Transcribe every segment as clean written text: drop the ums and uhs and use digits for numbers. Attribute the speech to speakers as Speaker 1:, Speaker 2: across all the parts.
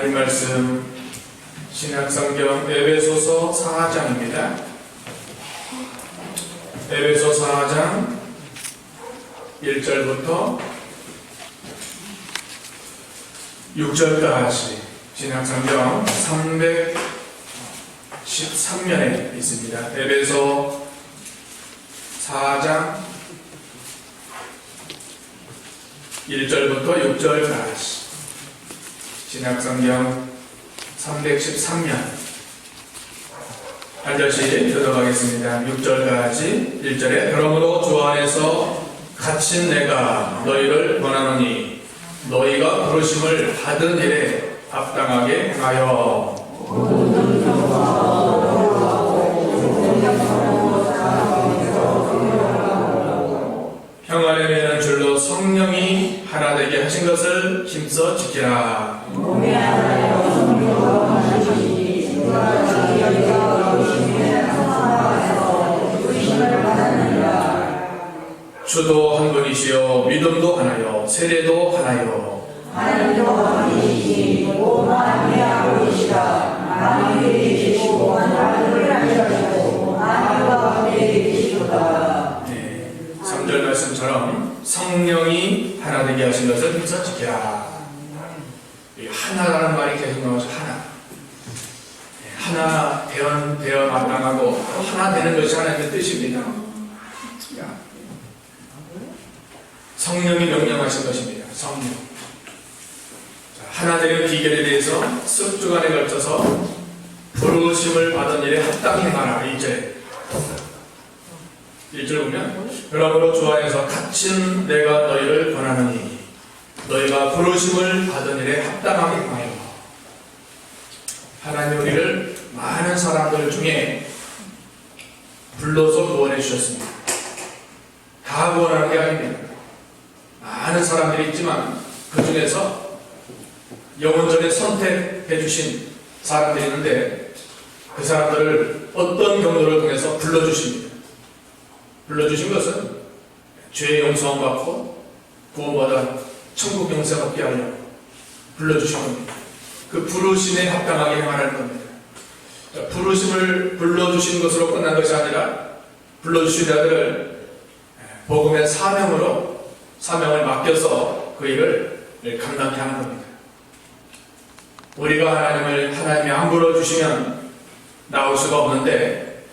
Speaker 1: 하나님 말씀 신약성경 에베소서 4장입니다. 에베소 4장 1절부터 6절까지 신약성경 313면에 있습니다. 에베소 4장 1절부터 6절까지 신약성경 313면 한 절씩 들어가겠습니다. 6절까지 1절에 그러므로 주 안에서 갇힌 내가 너희를 권하노니 너희가 부르심을 받은 일에 합당하게 행하여 평안에 매는 줄로 성령이 하나 되게 하신 것을 힘써 지키라. 주도 한 분이시요 믿음도 하나요 세례도 하나요
Speaker 2: 하나님도 한 분이시고 만유하고 계시다. 만유에 계시고 만유를 하시고 만유와 함께 계시도다.
Speaker 1: 3절 말씀처럼 성령이 하나 되게 하신 것을 힘써 지키라. 하나라는 말이 계속 나와서 하나 되어 마땅하고 하나 되는 것이 하나님의 뜻입니다. 성령이 명령하신 것입니다. 성령. 하나 되는 비결에 대해서 석 주간에 걸쳐서 부르심을 받은 일에 합당히 행하라. 1절 보면 그러므로 주 안에서 갇힌 내가 너희를 권하노니 너희가 부르심을 받은 일에 합당하게 행하여. 하나님 우리를 많은 사람들 중에 불러서 구원해 주셨습니다. 다 구원하는 게 아닙니다. 많은 사람들이 있지만 그 중에서 영원전에 선택해 주신 사람들이 있는데 그 사람들을 어떤 경로를 통해서 불러주십니다. 불러주신 것은 죄의 용서함 받고 구원받아 천국 영생 얻게 하려고 불러주신 겁니다. 그 부르심에 합당하게 행하라는 겁니다. 부르심을 불러주신 것으로 끝난 것이 아니라 불러주신 자들을 복음의 사명을 맡겨서 그 일을 감당케 하는 겁니다. 우리가 하나님이 안 불러주시면 나올 수가 없는데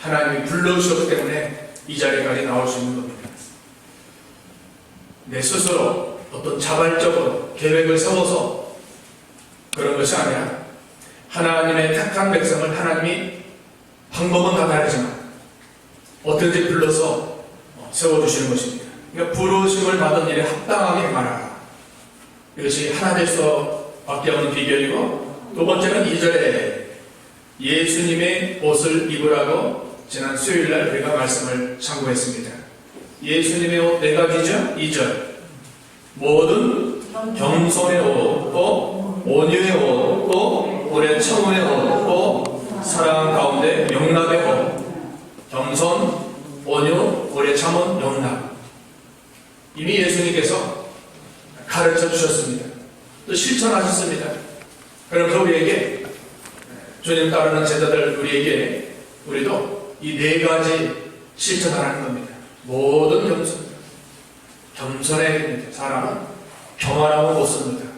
Speaker 1: 하나님이 불러주셨기 때문에 이 자리까지 나올 수 있는 겁니다. 내 스스로 어떤 자발적으로 계획을 세워서 그런 것이 아니라 하나님의 택한 백성을 하나님이 방법은 다 다르지만 어떻게든지 불러서 세워주시는 것입니다. 그러니까 부르심을 받은 일에 합당하게 행하라. 이것이 하나 될 수밖에 없는 비결이고, 두 번째는 2절에 예수님의 옷을 입으라고 지난 수요일날 우리가 말씀을 참고했습니다. 예수님의 옷 네 가지죠? 2절 모든 겸손의 옷, 또 온유의 옷, 또 오래 청혼의 옷, 또 사랑 가운데 용납의 옷. 겸손, 온유, 오래 참은, 용납. 이미 예수님께서 가르쳐 주셨습니다. 또 실천하셨습니다. 그러면서 우리에게, 주님 따르는 제자들 우리도 이 네 가지 실천하라는 겁니다. 모든 겸손해야 됩니다. 사람은 교만하고 못 씁니다.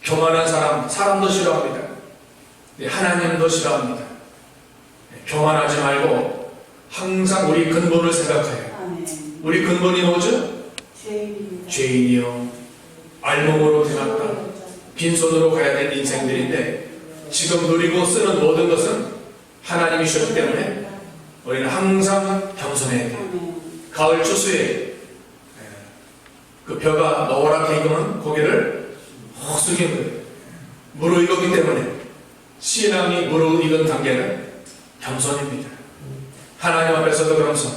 Speaker 1: 교만한 사람도 싫어합니다. 하나님도 싫어합니다. 교만하지 말고 항상 우리 근본을 생각해요. 우리 근본이 뭐죠? 죄인이요 알몸으로 태어났다. 빈손으로 가야 될 인생들인데 지금 누리고 쓰는 모든 것은 하나님이 주셨기 때문에 우리는 항상 겸손해야 돼요. 가을 추수에 그 벼가 노랗게 익으면 고개를 훅 숙이는 거예요. 무르익었기 때문에 신앙이 무르익은 단계는 겸손입니다. 하나님 앞에서도 겸손,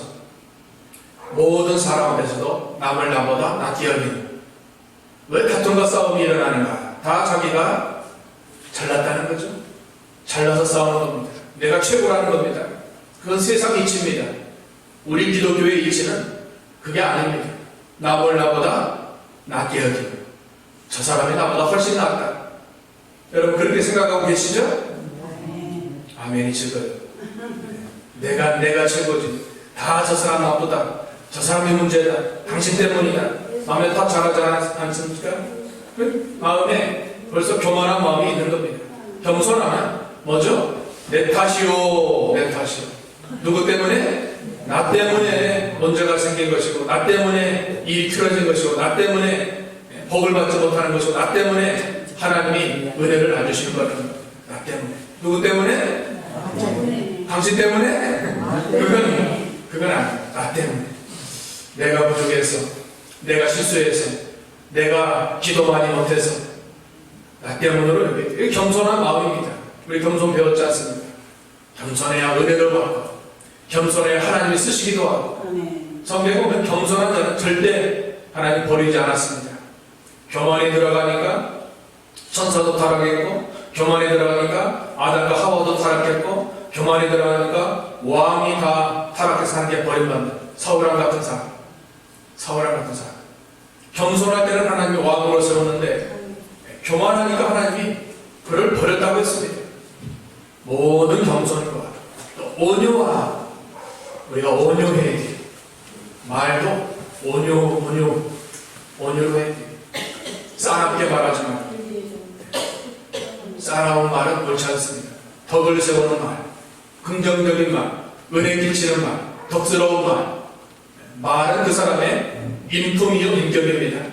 Speaker 1: 모든 사람 앞에서도 남을 나보다 낫게 여기는. 왜 다툼과 싸움이 일어나는가? 다 자기가 잘났다는 거죠. 잘나서 싸우는 겁니다. 내가 최고라는 겁니다. 그건 세상 이치입니다. 우리 기독교의 이치는 그게 아닙니다. 남을 나보다 낫게 여기는. 저 사람이 나보다 훨씬 낫다. 여러분 그렇게 생각하고 계시죠? 아멘이실 거예요. 내가 최고지. 다 저 사람 나쁘다. 저 사람이 문제다. 당신 때문이다. 마음에 딱 잘하지 않습니까? 마음에 벌써 교만한 마음이 있는 겁니다. 겸손하면 뭐죠? 내 탓이요. 내 탓이요. 누구 때문에? 나 때문에 문제가 생긴 것이고, 나 때문에 일이 틀어진 것이고, 나 때문에 복을 받지 못하는 것이고, 나 때문에 하나님이 은혜를 안 주시는 거는 나 때문에. 누구 때문에? 당신 때문에? 그건 아니야. 나 때문에. 내가 부족해서, 내가 실수해서, 내가 기도 많이 못해서, 나 때문으로 이게 겸손한 마음입니다. 우리 겸손 배웠지 않습니까? 겸손해야 은혜를 받고, 겸손해야 하나님이 쓰시기도 하고, 성경에 보면 겸손한 자는 절대 하나님 버리지 않았습니다. 교만이 들어가니까 천사도 타락했고, 교만이 들어가니까 아담과 하와도 타락했고, 교만이 들어가니까 왕이 다 타락해서 한 개 버림받는 사울왕 같은 사람. 겸손할 때는 하나님이 왕으로 세우는데 교만하니까 하나님이 그를 버렸다고 했습니다. 모든 겸손과 또 온유와 우리가 온유해야 돼. 말도 온유로 해야 돼. 싸납게 말하지 말고. 싸나운 말은 옳지 않습니다. 덕을 세우는 말, 긍정적인 말, 은혜 끼치는 말, 덕스러운 말. 말은 그 사람의 인품이요 인격입니다.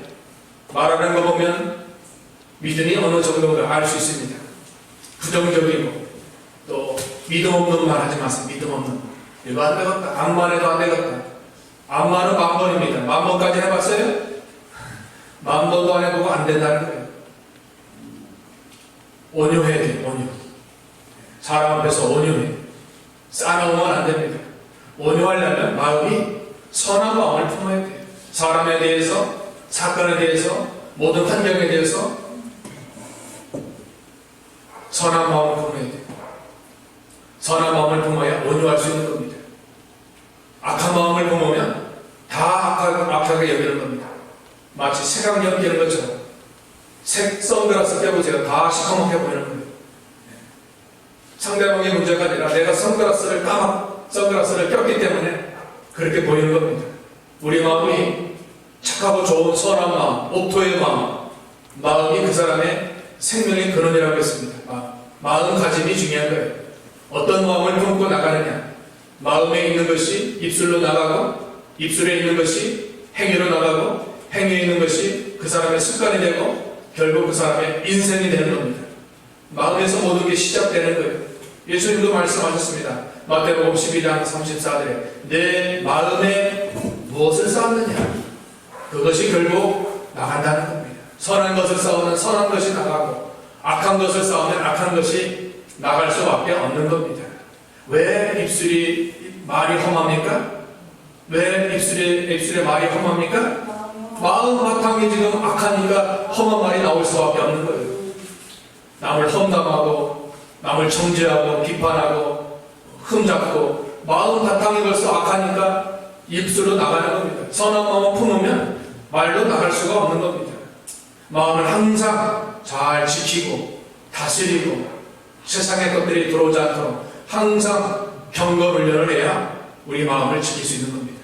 Speaker 1: 말하는 거 보면 믿음이 어느 정도인가 알 수 있습니다. 부정적이고 또 믿음 없는 말 하지 마세요. 믿음 없는 말. 이거 안 되겠다. 암만 해도 안 되겠다. 암만은 10,000번입니다. 10,000번까지 해봤어요? 10,000번도 안 해보고 안 된다는 거예요. 온유해야 돼요. 온유. 사람 앞에서 온유해. 싸나우면 안 됩니다. 온유하려면 마음이 선한 마음을 품어야 돼요. 사람에 대해서, 사건에 대해서, 모든 환경에 대해서 선한 마음을 품어야 돼요. 선한 마음을 품어야 온유할 수 있는 겁니다. 악한 마음을 품으면 다 악하게 여기는 겁니다. 마치 색안경 끼는 것처럼 선글라스 껴보세요. 다 시커멓게 보이는 거예요. 상대방의 문제가 아니라 내가 선글라스를 꼈기 때문에 그렇게 보이는 겁니다. 우리 마음이 착하고 좋은 선한 마음, 옥토의 마음이 그 사람의 생명의 근원이라고 했습니다. 마음가짐이 중요한 거예요. 어떤 마음을 품고 나가느냐. 마음에 있는 것이 입술로 나가고, 입술에 있는 것이 행위로 나가고, 행위에 있는 것이 그 사람의 습관이 되고, 결국 그 사람의 인생이 되는 겁니다. 마음에서 모든 게 시작되는 거예요. 예수님도 말씀하셨습니다. 마태복음 12장 34절에 내 마음에 무엇을 쌓느냐 그것이 결국 나간다는 겁니다. 선한 것을 쌓으면 선한 것이 나가고 악한 것을 쌓으면 악한 것이 나갈 수밖에 없는 겁니다. 왜 입술이 말이 험합니까? 왜 입술에 말이 험합니까? 마음 바탕이 지금 악하니까 험한 말이 나올 수밖에 없는 거예요. 남을 험담하고 남을 정죄하고 비판하고 흠잡고 마음 바탕이 벌써 악하니까 입술로 나가는 겁니다. 선한 마음을 품으면 말로 나갈 수가 없는 겁니다. 마음을 항상 잘 지키고 다스리고 세상의 것들이 들어오지 않도록 항상 경건 훈련을 해야 우리 마음을 지킬 수 있는 겁니다.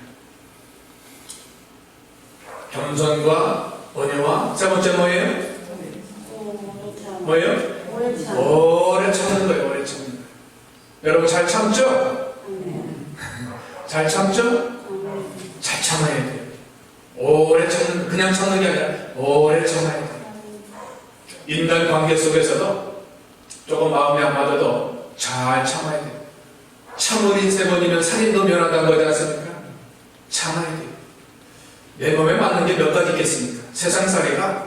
Speaker 1: 겸손과 온유와 세 번째 뭐예요? 뭐예요? 오래 참는 거예요. 오래 참는 거예요. 여러분 잘 참죠? 잘 참죠? 잘 참아야 돼요. 오래 참는, 그냥 참는 게 아니라 오래 참아야 돼요. 인간 관계 속에서도 조금 마음이 안 맞아도 잘 참아야 돼요. 참을인 3번이면 살인도 면한다는 거지 않습니까? 참아야 돼요. 내 몸에 맞는 게 몇 가지 있겠습니까? 세상살이가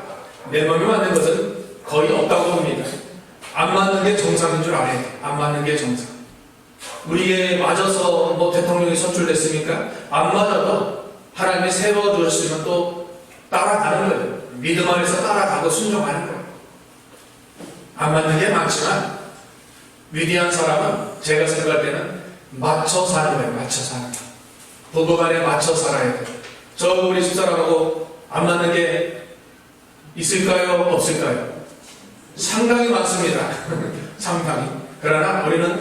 Speaker 1: 내 몸에 맞는 것은 거의 없다고 봅니다. 안 맞는 게 정상인 줄 알아야 돼요. 안 맞는 게 정상. 우리에 맞아서 뭐 대통령이 선출됐습니까? 안 맞아도 하나님이 세워주셨으면 또 따라가는 거예요. 믿음 안에서 따라가고 순종하는 거예요. 안 맞는 게 많지만 위대한 사람은 제가 생각할 때는 맞춰 사는 거예요. 맞춰 사는 거예요. 부부간에 맞춰 살아야 돼요. 저 우리 집사람하고 안 맞는 게 있을까요? 없을까요? 상당히 많습니다. 상당히. 그러나 우리는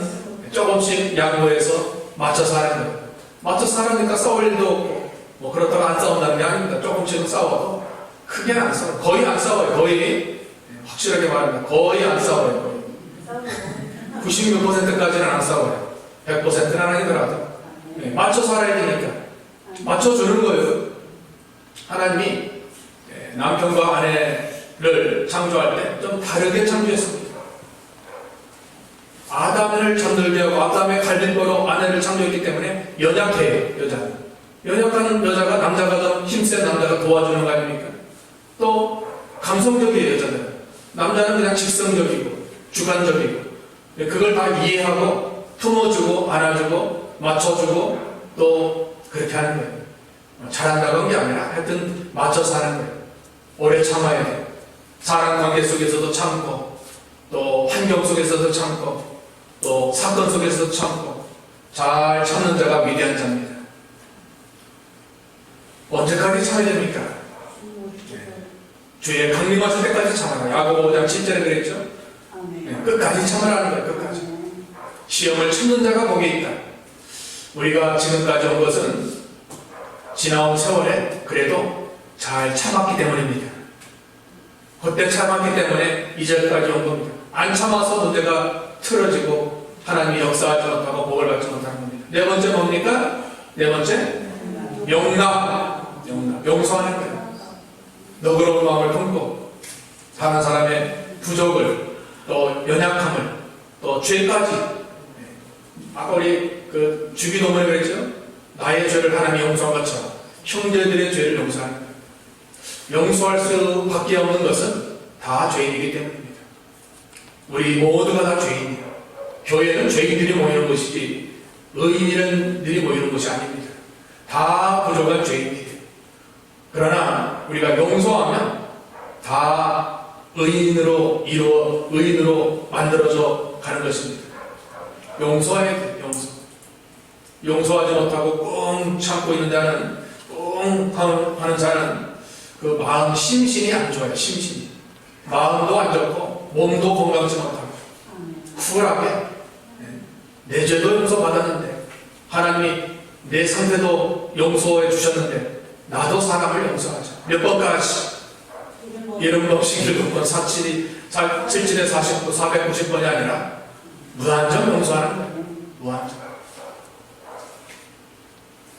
Speaker 1: 조금씩 양보해서 맞춰서 하는 거예요. 맞춰서 하니까 싸울 일도 없고, 뭐 그렇다고 안 싸운다는 게 아닙니다. 조금씩은 싸워도 크게 안 싸워요. 거의 안 싸워요. 거의. 확실하게 말합니다. 거의 안 싸워요. 거의. 96%까지는 안 싸워요. 100%는 아니더라도. 네, 맞춰서 살아야 되니까. 맞춰주는 거예요. 하나님이 남편과 아내를 창조할 때 좀 다르게 창조했습니다. 아담을 잠들게 하고 아담의 갈림거로 아내를 창조했기 때문에 연약해요. 여자는. 연약한 여자가 남자가 더 힘센 남자가 도와주는 거 아닙니까? 또 감성적이에요. 여자는. 남자는 그냥 직성적이고 주관적이고 그걸 다 이해하고 품어주고 안아주고 맞춰주고 또 그렇게 하는 거예요. 잘한다고 한 게 아니라 하여튼 맞춰서 하는 거예요. 오래 참아야 돼요. 사랑관계 속에서도 참고 또 환경 속에서도 참고 또 사건 속에서도 참고 잘 참는 자가 위대한 자입니다. 언제까지 참아야 됩니까? 주의 강림하실 때까지 참아라. 야고보 5장 7절에 그랬죠? 끝까지 참으라는 거예요. 끝까지. 시험을 참는 자가 복이 있다. 우리가 지금까지 온 것은 지나온 세월에 그래도 잘 참았기 때문입니다. 그때 참았기 때문에 이제까지 온 겁니다. 안 참아서 문제가 틀어지고 하나님이 역사하지 못하고 복을 받지 못하는 겁니다. 네 번째 뭡니까? 네 번째 용납. 용서하는 거예요. 너그러운 마음을 품고 다른 사람의 부족을 또 연약함을 또 죄까지 아까 우리 그 주기도문에 그랬죠? 나의 죄를 하나님이 용서한 것처럼 형제들의 죄를 용서하는 거예요. 용서할 수밖에 없는 것은 다 죄인이기 때문입니다. 우리 모두가 다 죄인이에요. 교회는 죄인들이 모이는 것이지 의인들이 모이는 것이 아닙니다. 다 부족한 죄인이에요. 그러나 우리가 용서하면 다 의인으로 만들어져 가는 것입니다. 용서해야 돼요. 용서하지 못하고 꽁 참고 있는 자는, 꽁 하는 자는 그 마음 심신이 안 좋아요. 심신이. 마음도 안 좋고 몸도 건강치 못하고 쿨하게 내 죄도 용서받았는데 하나님이 내 상태도 용서해 주셨는데 나도 사람을 용서하자. 몇 번까지? 이름 없이 7번, 77에 49, 490번이 아니라 무한정 용서하는 거예요. 무한정.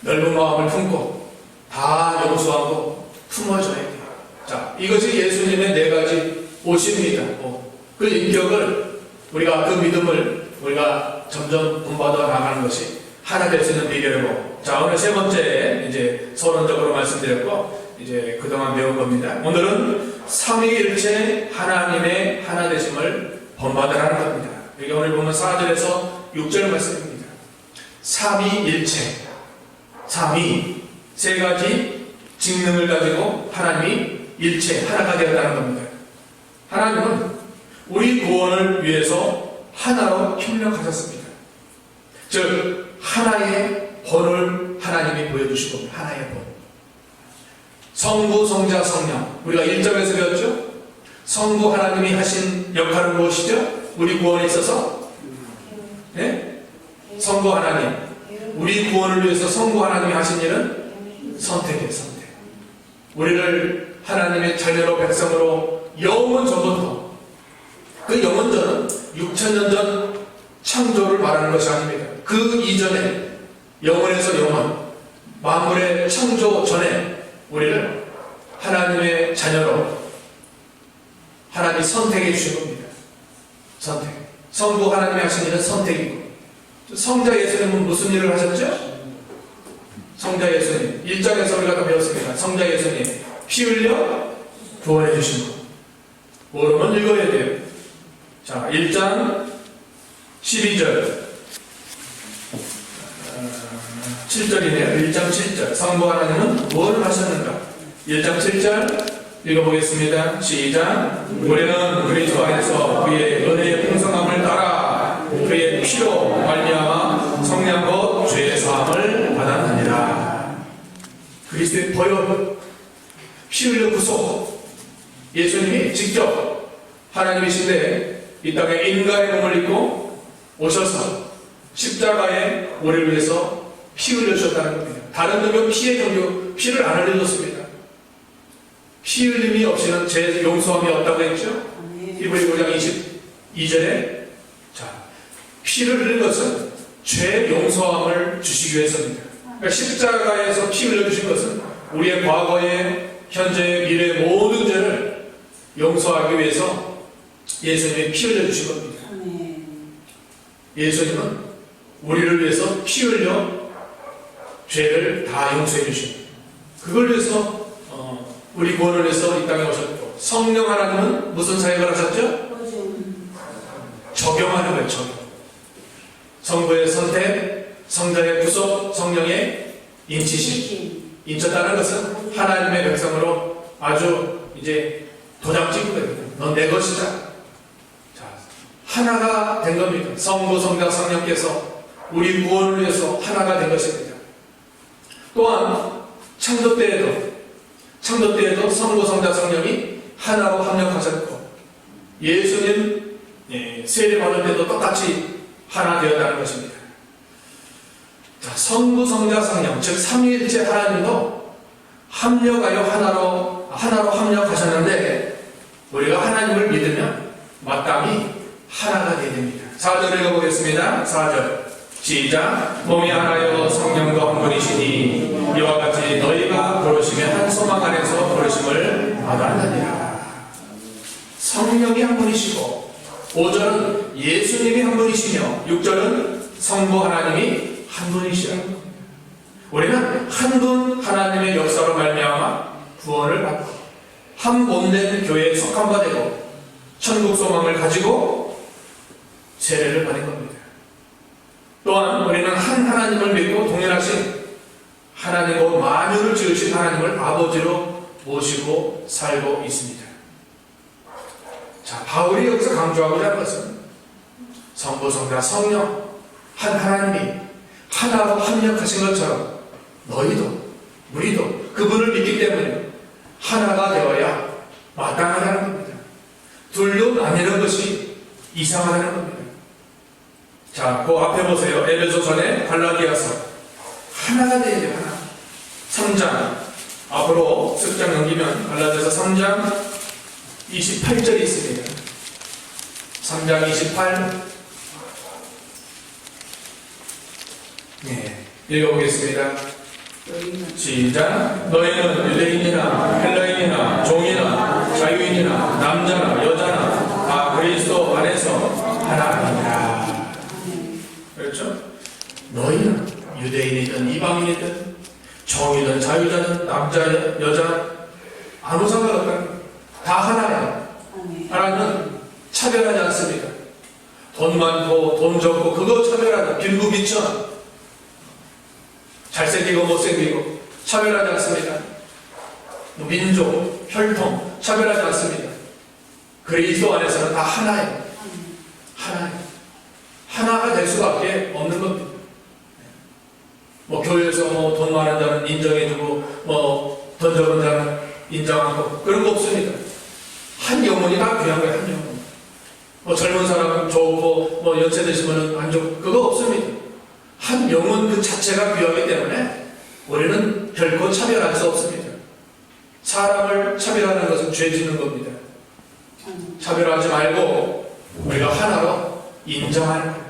Speaker 1: 넓은 마음을 품고 다 용서하고 품어줘야 돼요. 자, 이것이 예수님의 네 가지 오십니다. 그 인격을 우리가 그 믿음을 우리가 점점 본받아 나가는 것이 하나 될 수 있는 비결이고, 자, 오늘 세 번째 이제 서론적으로 말씀드렸고 이제 그동안 배운 겁니다. 오늘은 삼위일체 하나님의 하나 되심을 본받으라는 겁니다. 여기 오늘 보면 4절에서 6절 말씀입니다. 삼위일체, 삼위 세 가지 직능을 가지고 하나님이 일체 하나가 되었다는 겁니다. 하나님은 우리 구원을 위해서 하나로 협력하셨습니다. 즉 하나의 본을 하나님이 보여주신 겁니다. 하나의 본. 성부, 성자, 성령. 우리가 1절에서 배웠죠? 성부 하나님이 하신 역할은 무엇이죠? 우리 구원에 있어서 네? 성부 하나님. 우리 구원을 위해서 성부 하나님이 하신 일은 선택이에요. 선택. 우리를 하나님의 자녀로 백성으로 영원전부터, 그 영원전은 6천년 전 창조를 말하는 것이 아닙니다. 그 이전에 영원에서 영원, 만물의 창조 전에 우리를 하나님의 자녀로 하나님이 선택해 주신 겁니다. 선택. 성부 하나님이 하신 일은 선택이고, 성자 예수님은 무슨 일을 하셨죠? 성자 예수님 1장에서 우리가 다 배웠습니다. 성자 예수님 피 흘려 구원해 주신 것. 모르면 읽어야 돼요. 자, 1장 12절 7절이네요. 1장 7절 성부 하나님은 무엇을 하셨는가? 1장 7절 읽어보겠습니다. 시작. 우리는 그리스도 안에서 그의 은혜의 풍성함을 따라 그의 피로 말미암아 성령 곧 죄의 사함을 받았느니라. 그리스도의 보혈, 피 흘려 구속. 예수님이 직접 하나님이신데 이 땅에 인간의 몸을 입고 오셔서 십자가에 우리를 위해서 피 흘려주셨다는 겁니다. 다른 종교 피의 종교 피를 안 흘려줬습니다. 피 흘림이 없이는 죄 용서함이 없다고 했죠. 히브리 5장 22절에 자, 피를 흘린 것은 죄 용서함을 주시기 위해서입니다. 그러니까 십자가에서 피 흘려주신 것은 우리의 과거의 현재의 미래의 모든 죄를 용서하기 위해서 예수님이 피 흘려주신 겁니다. 예수님은 우리를 위해서 피 흘려 죄를 다 용서해 주십니다. 그걸 위해서 우리 구원을 위해서 이 땅에 오셨고, 성령 하나님은 무슨 사역을 하셨죠? 적용하는 거예요. 적용. 성부의 선택, 성자의 구속, 성령의 인치심. 인쳤다는 것은 하나님의 백성으로 아주 이제 도장 찍은 거예요. 넌 내 것이다. 자, 하나가 된 겁니다. 성부, 성자, 성령께서 우리 구원을 위해서 하나가 된 것입니다. 또한 창조 때에도 성부, 성자, 성령이 하나로 합력하셨고, 예수님 세례 받을 때도 똑같이 하나 되었다는 것입니다. 자, 성부, 성자, 성령, 즉 삼위일체 하나님도 합력하여 하나로 합력하셨는데, 우리가 하나님을 믿으면 마땅히 하나가 되야 됩니다. 4절 읽어보겠습니다. 4절 시작. 몸이 하나여 성령도 한 분이시니 이와 같이 너희가 부르심의 한 소망 안에서 부르심을 받았느니라. 성령이 한 분이시고 5절은 예수님이 한 분이시며 6절은 성부 하나님이 한 분이시라는 겁니다. 우리는 한 분 하나님의 역사로 말미암아 구원을 받고 한 몸된 교회에 속한 바 되고 천국 소망을 가지고 세례를 받은 겁니다. 또한 우리는 한 하나님을 믿고 동일하신 하나님과 만유를 지으신 하나님을 아버지로 모시고 살고 있습니다. 자, 바울이 여기서 강조하고자 하는 것은 성부, 성자, 성령 한 하나님이 하나로 합력하신 것처럼 너희도 우리도 그분을 믿기 때문에 하나가 되어야 마땅하다는 겁니다. 둘로 나뉘는 것이 이상하다는 겁니다. 자, 그 앞에 보세요. 에베소서의 갈라디아서 하나가 되어야 돼요. 하나. 3장 앞으로 쓱장 넘기면 갈라디아서 3장 28절이 있습니다. 3장 28 읽어보겠습니다. 시작. 너희는 유대인이나 헬라인이나 종이나 자유인이나 남자나 여자나 다 그리스도 안에서 하나니라. 그렇죠? 너희는 유대인이든 이방인이든 종이든 자유자든 남자 여자 아무 상관없다. 다 하나예요. 하나님은 차별하지 않습니다. 돈 많고 돈 적고 그거 차별하지, 빈부귀천, 잘생기고 못생기고 차별하지 않습니다. 민족, 혈통 차별하지 않습니다. 그리스도 안에서는 다 하나예요. 하나예요. 하나가 될 수밖에 없는 겁니다. 뭐 교회에서 뭐 돈 많은 자는 인정해주고 뭐 돈 적은 자는 인정하고 그런 거 없습니다. 한 영혼이 다 귀한 거예요. 한 영혼. 뭐 젊은 사람은 좋고 뭐 연세 드시면은 안 좋고 그거 없습니다. 한 영혼 그 자체가 귀하기 때문에 우리는 결코 차별할 수 없습니다. 사람을 차별하는 것은 죄 짓는 겁니다. 차별하지 말고 우리가 하나로 인정하는 겁니다.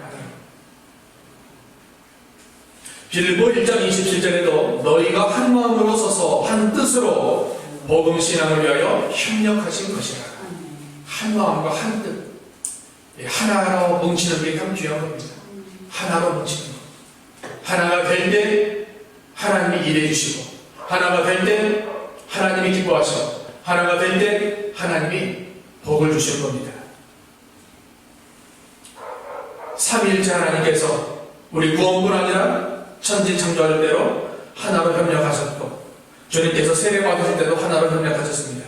Speaker 1: 빌보 1장 27절에도 너희가 한 마음으로 서서 한 뜻으로 복음 신앙을 위하여 협력하신 것이라. 한 마음과 한 뜻, 하나로 뭉치는 게 참 귀한 겁니다. 하나로 뭉치는 것. 하나가 될 때 하나님이 일해 주시고, 하나가 될 때 하나님이 기뻐하시고, 하나가 될 때 하나님이 복을 주시는 겁니다. 삼위일체 하나님께서 우리 구원뿐 아니라 천지창조할 때로 하나로 협력하셨고, 주님께서 세례 받으실 때도 하나로 협력하셨습니다.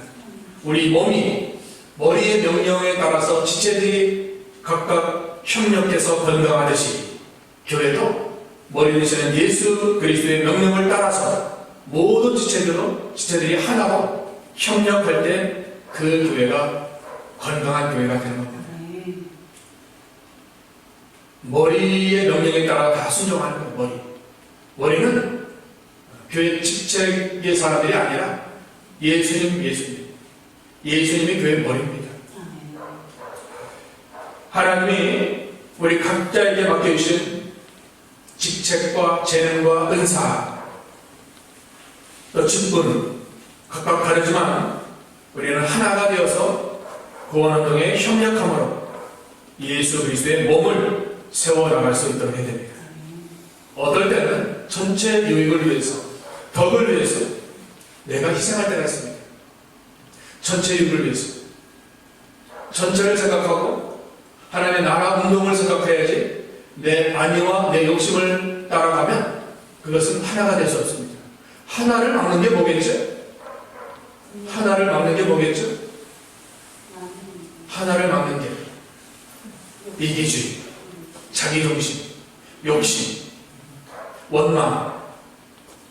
Speaker 1: 우리 몸이 머리의 명령에 따라서 지체들이 각각 협력해서 건강하듯이 교회도 머리 되시는 예수 그리스도의 명령을 따라서 모든 지체들이 하나로 협력할 때 그 교회가 건강한 교회가 되는 겁니다. 머리의 명령에 따라 다 순종하는 거예요. 머리는 교회 직책의 사람들이 아니라 예수님이 교회 머리입니다. 하나님이 우리 각자에게 맡겨주신 직책과 재능과 은사, 또 직분 각각 다르지만 우리는 하나가 되어서 구원운동에 협력함으로 예수 그리스도의 몸을 세워나갈 수 있도록 해야 됩니다. 어떨 때는 전체 유익을 위해서, 덕을 위해서 내가 희생할 때가 있습니다. 전체 유익을 위해서. 전체를 생각하고 하나님의 나라 운동을 생각해야지 내 안위와 내 욕심을 따라가면 그것은 하나가 될 수 없습니다. 하나를 막는 게 뭐겠죠? 하나를 막는 게 뭐겠죠? 하나를 막는 게 이기주의, 자기중심, 욕심, 원망,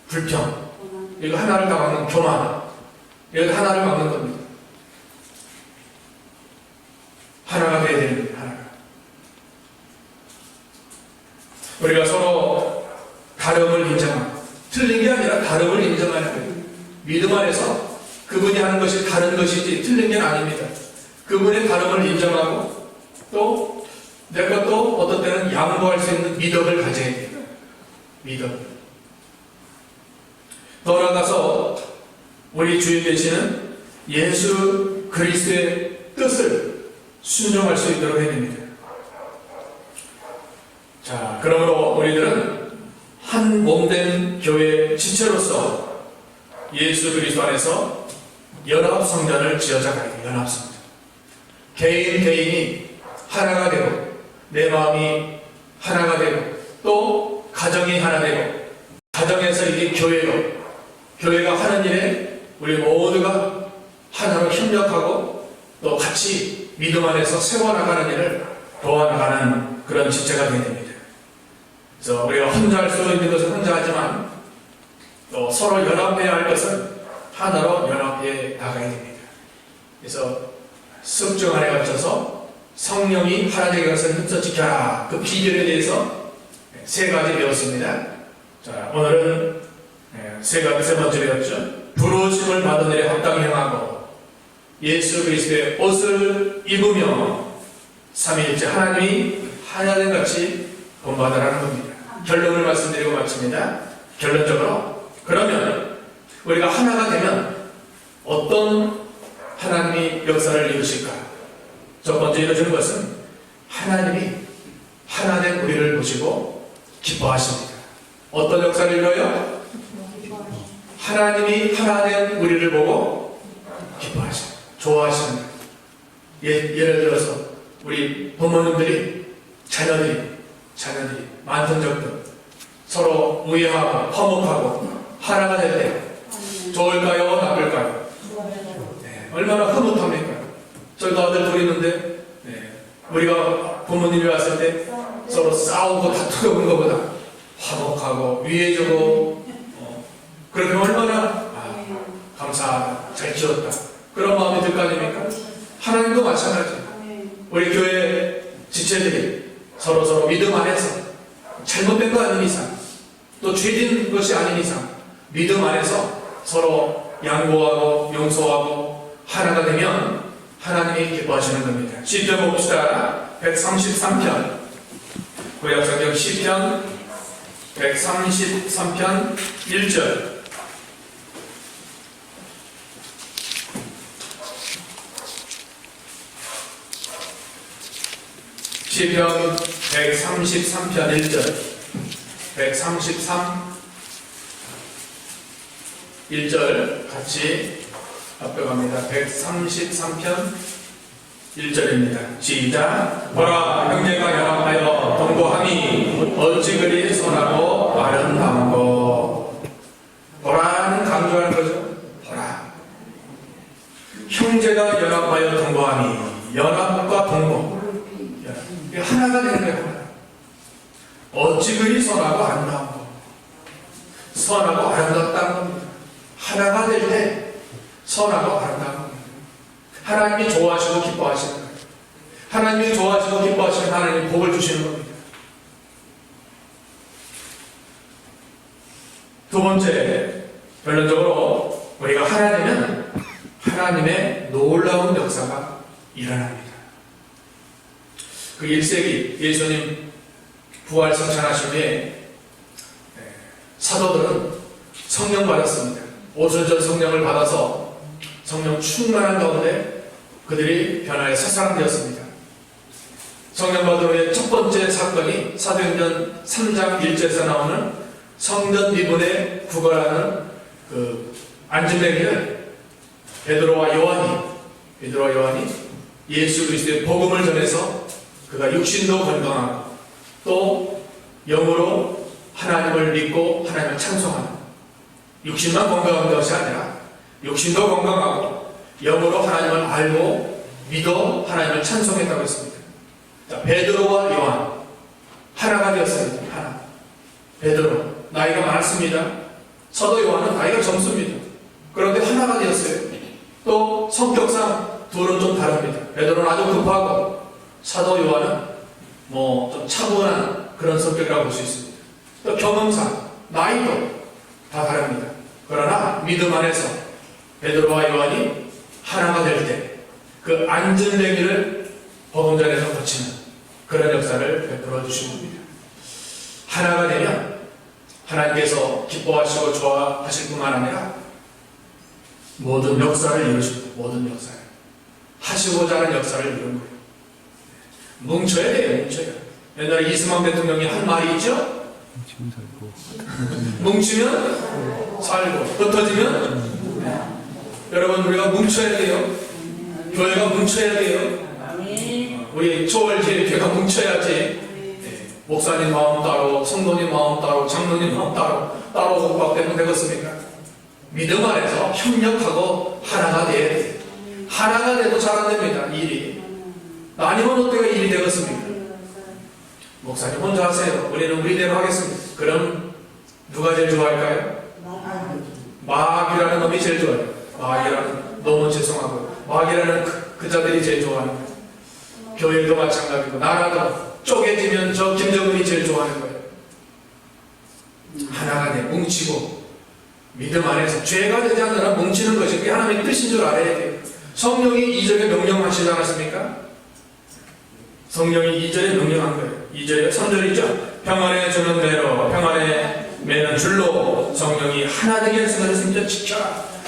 Speaker 1: 불평, 이거 하나를 다 막는 교만, 이거 하나를 막는 겁니다. 하나가 되어야 되는 겁니다. 하나가. 우리가 서로 다름을 인정하고, 틀린 게 아니라 다름을 인정하는 거예요. 믿음 안에서 그분이 하는 것이 다른 것이지 틀린 게 아닙니다. 그분의 다름을 인정하고 또 내가 또 어떤 때는 양보할 수 있는 믿음을 가져야 돼요. 믿음. 더 나아가서 우리 주인 되시는 예수 그리스도의 뜻을 순종할 수 있도록 해야 됩니다. 자, 그러므로 우리들은 한 몸된 교회 지체로서 예수 그리스도 안에서 연합성전을 지어져가야 돼요. 연합성전. 개인이 하나가 되고 내 마음이 하나가 되고 또 가정이 하나 되고 가정에서 이게 교회로 교회가 하는 일에 우리 모두가 하나로 협력하고 또 같이 믿음 안에서 세워나가는 일을 도와나가는 그런 지체가 되야 됩니다. 그래서 우리가 혼자 할 수 있는 것은 혼자 하지만 또 서로 연합해야 할 것은 하나로 연합해 나가야 됩니다. 그래서 습중 안에 갇혀서 성령이 하나님의 것을 흡수 지켜라. 그 비결에 대해서 세 가지 배웠습니다. 자, 오늘은 세 번째 배웠죠. 부르심을 받은 일에 합당히 행하고 예수 그리스도의 옷을 입으며 삼위일체 하나님이 하나님 같이 본받으라는 겁니다. 결론을 말씀드리고 마칩니다. 결론적으로 그러면 우리가 하나가 되면 어떤 하나님이 역사를 이루실까? 첫 번째 이루어지는 것은 하나님이 하나된 우리를 보시고 기뻐하십니다. 어떤 역사를 이루어요? 하나님이 하나된 우리를 보고 기뻐하십니다. 좋아하십니다. 예를 들어서 우리 부모님들이 자녀들이 만성적들 서로 우애하고 화목하고 하나가 될 때 좋을까요? 나쁠까요? 네, 얼마나 흐뭇합니까? 저희도 아들 둘이 있는데 우리가 부모님이 왔을 때 서로 싸우고 다투는 것보다 화목하고 위해주고 그렇게 얼마나 감사하다, 잘 키웠다 그런 마음이 들 거 아닙니까? 하나님도 마찬가지예요. 우리 교회 지체들이 서로 믿음 안에서 잘못된 거 아닌 이상 또 죄진 것이 아닌 이상 믿음 안에서 서로 양보하고 용서하고 하나가 되면 하나님이 기뻐하시는 겁니다. 시편 봅시다. 133편 구약성경 시편 133편 1절 시편 133편 1절 133 1절 같이 합격합니다. 133편 1절입니다. 시작. 보라, 형제가 연합하여 동거함이 어찌 그리 선하고 아름다운고. 보라는 강조하는 거죠. 보라. 형제가 연합하여 동거함이 연합과 동거 하나가 되는 거예요. 어찌 그리 선하고 아름다운고. 선하고 아름답다는 겁니다. 하나가 될 때 선하고 아름다운 겁니다. 하나님이 좋아하시고 기뻐하시는 거예요. 하나님이 좋아하시고 기뻐하시면 하나님이 복을 주시는 겁니다. 두 번째, 결론적으로 우리가 하나님은 하나님의 놀라운 역사가 일어납니다. 그 1세기 예수님 부활 성찬하신 후에 사도들은 성령 받았습니다. 오순절 성령을 받아서 성령 충만한 가운데 그들이 변화의 새 사람 되었습니다. 성령 받은 후에 첫 번째 사건이 사도행전 3장 1절에서 나오는 성전 미문에 구걸하는 그 안진뱅이를 베드로와 요한이 예수 그리스도의 복음을 전해서 그가 육신도 건강하고 또 영으로 하나님을 믿고 하나님을 찬송하는, 육신만 건강한 것이 아니라 육신도 건강하고 영으로 하나님을 알고 믿어 하나님을 찬송했다고 했습니다. 자, 베드로와 요한 하나가 되었습니다. 하나. 베드로 나이가 많습니다. 사도 요한은 나이가 젊습니다. 그런데 하나가 되었어요. 또 성격상 둘은 좀 다릅니다. 베드로는 아주 급하고 사도 요한은 좀 차분한 그런 성격이라고 볼 수 있습니다. 또 경험상 나이도 다 다릅니다. 그러나 믿음 안에서 베드로와 요한이 하나가 될 때 그 안전뱅이를 복음전에서 거치는 그런 역사를 베풀어 주신 겁니다. 하나가 되면 하나님께서 기뻐하시고 좋아하실 뿐만 아니라 모든 역사를 이루십니다. 모든 역사를 하시고자 하는 역사를 이룬 거예요. 뭉쳐야 돼요. 뭉쳐야. 옛날에 이승만 대통령이 한 말이 있죠. 뭉치면 살고 흩어지면 여러분 우리가 뭉쳐야 돼요. 교회가 뭉쳐야 돼요. 우리 초월제일교회가 뭉쳐야지. 목사님 마음 따로, 성도님 마음 따로, 장로님 마음 따로 공부하면 되겠습니까? 믿음 안에서 협력하고 하나가 돼야 돼요. 하나가 돼도 잘 안 됩니다. 일이. 아니면 어때가 일이 되겠습니까? 목사님 혼자 하세요. 우리는 우리대로 하겠습니다. 그럼 누가 제일 좋아할까요? 마귀라는 놈이 제일 좋아요. 마귀라는, 너무 죄송하고 마귀라는 그 자들이 제일 좋아하는 거예요. 교회도 마찬가지고 나라도 쪼개지면 저 김정은이 제일 좋아하는 거예요. 하나가 돼 뭉치고 믿음 안에서 죄가 되지 않느라 뭉치는 것이 그게 하나님의 뜻인 줄 알아야 돼요. 성령이 2절에 명령하시지 않았습니까? 성령이 2절에 명령한 거예요. 2절에 3절이죠. 평안에 주는 매로 평안에 매는 줄로 성령이 하나 되게 했으면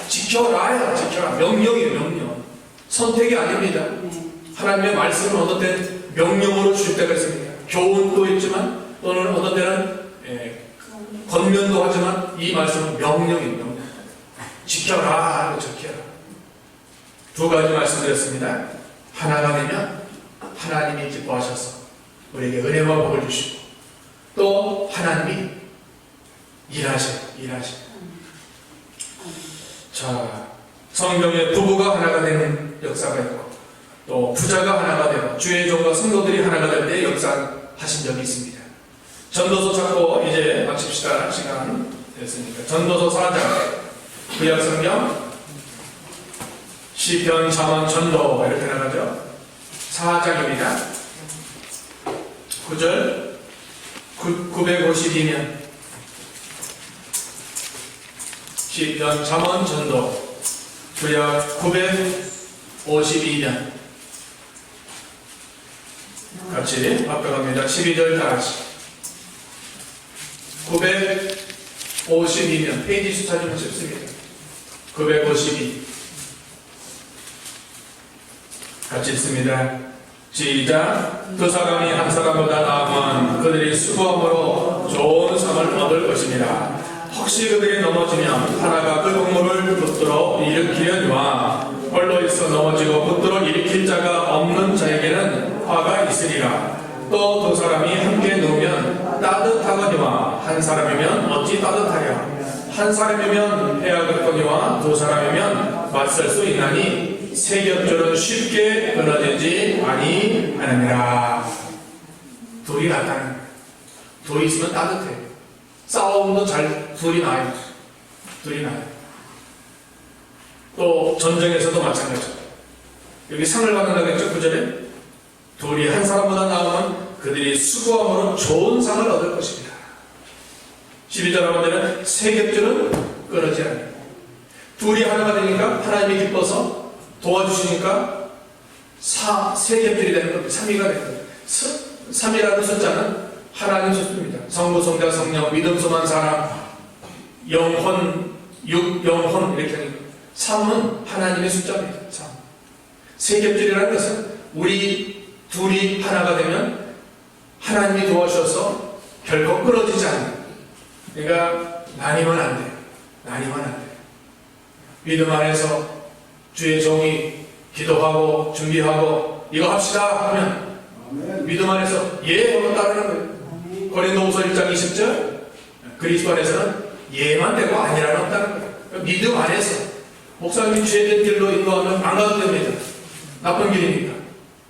Speaker 1: 지켜라야 지켜라. 명령이에요. 명령. 선택이 아닙니다. 하나님의 말씀은 어떤 때는 명령으로 주실 때가 있습니다. 교훈도 있지만 또는 어떤 때는 권면도 하지만 이 말씀은 명령입니다. 명령. 지켜라. 지켜라. 두 가지 말씀드렸습니다. 하나가 되면 하나님이 기뻐하셔서 우리에게 은혜와 복을 주시고 또 하나님이 일하셔. 자, 성경에 부부가 하나가 되는 역사가 있고 또 부자가 하나가 되고 주의 종과 성도들이 하나가 될 때 역사하신 적이 있습니다. 전도서 찾고 이제 마칩시다. 시간 됐으니까. 전도서 4장 구약성경 시편, 잠언, 전도 이렇게 나가죠. 4장입니다. 9절 952년 시편, 잠언, 전도 구약 952년 같이 합격합니다. 12절 다같이 952년 페이지 수 찾으면 쉽습니다. 952 같이 읽습니다. 시작. 두 사람이 한 사람보다 나으면 그들이 수고함으로 좋은 상을 얻을 것입니다. 혹시 그들이 넘어지면 하나가 그 동물을 붙들어 일으키려니와 홀로 있어 넘어지고 붙들어 일으킬 자가 없는 자에게는 화가 있으리라. 또 두 사람이 함께 누우면 따뜻하거니와 한 사람이면 어찌 따뜻하랴. 한 사람이면 해야겠거니와 두 사람이면 맞설 수 있나니 세 겹줄은 쉽게 끊어지지 아니하느니라. 둘이 낫다는 거예요. 둘이 있으면 따뜻해. 싸움도 둘이 나요. 둘이 나요. 또 전쟁에서도 마찬가지죠. 여기 상을 받는다고 했죠? 9절에 둘이 한 사람보다 나오면 그들이 수고함으로 좋은 상을 얻을 것입니다. 12절 하반절은 세 겹줄은 끊어지 않아요. 둘이 하나가 되니까 하나님이 기뻐서 도와주시니까 세 겹줄이 되는 겁니다. 3위가 되는 겁니다. 3이라는 숫자는 하나님 숫자입니다. 성부, 성자, 성령, 믿음, 소망, 사랑, 영혼, 영혼 이렇게 하는 겁니다. 3은 하나님의 숫자입니다. 3. 세 겹줄이라는 것은 우리 둘이 하나가 되면 하나님이 도와주셔서 결코 끊어지지 않아요. 그러니까 나뉘면 안 돼요. 나뉘면 안 돼요. 믿음 안에서 주의 종이 기도하고 준비하고 이거 합시다 하면 믿음 안에서 예 하고 따르는 거예요. 고린도후서 1장 20절 그리스도 안에서는 예만 되고 아니라는 없다는 거예요. 그러니까 믿음 안에서 목사님이 죄된 길로 인도하면 안 가도 됩니다. 나쁜 길이니까.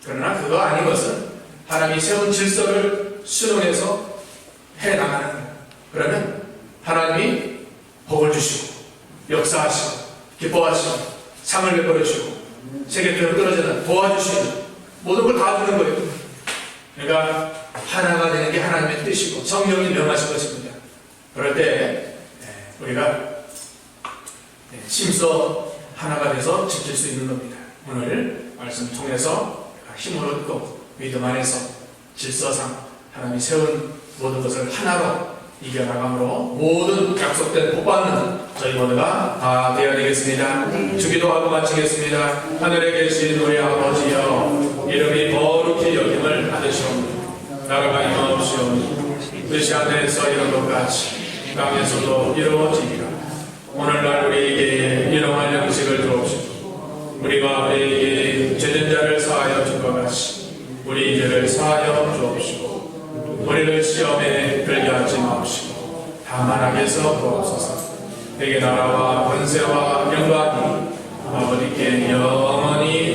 Speaker 1: 그러나 그거 아닌 것은 하나님이 세운 질서를 순응해서 해나가는 거예요. 그러면 하나님이 복을 주시고 역사하시고 기뻐하시고 상을 베풀어 주시고 세계적으로 떨어지는 도와주시는 모든 걸 다 주는 거예요. 그러니까 하나가 되는 게 하나님의 뜻이고 성령이 명하신 것입니다. 그럴 때 우리가 힘써 하나가 돼서 지킬 수 있는 겁니다. 오늘 말씀 통해서 힘을 얻고 믿음 안에서 질서상 하나님이 세운 모든 것을 하나로 이겨나감으로 모든 약속된 복 받는 저희 모두가 다 되어야 되겠습니다. 주기도하고 마치겠습니다. 하늘에 계신 우리 아버지여 이름이 거룩히 여김을 받으시옵소서. 나라가 임하옵시옵소서. 뜻이 하늘에서 이룬 것 같이 땅에서도 이루어지리라. 오늘날 우리에게 일용할 양식을 주옵시고 우리가 우리에게 죄된 자를 사하여 준 것 같이 우리 죄를 사하여 주옵시고 우리를 시험에 들게 하지 마옵시고 다만 악에서 구하옵소서. 대개 나라와 권세와 영광이 아버지께 영원히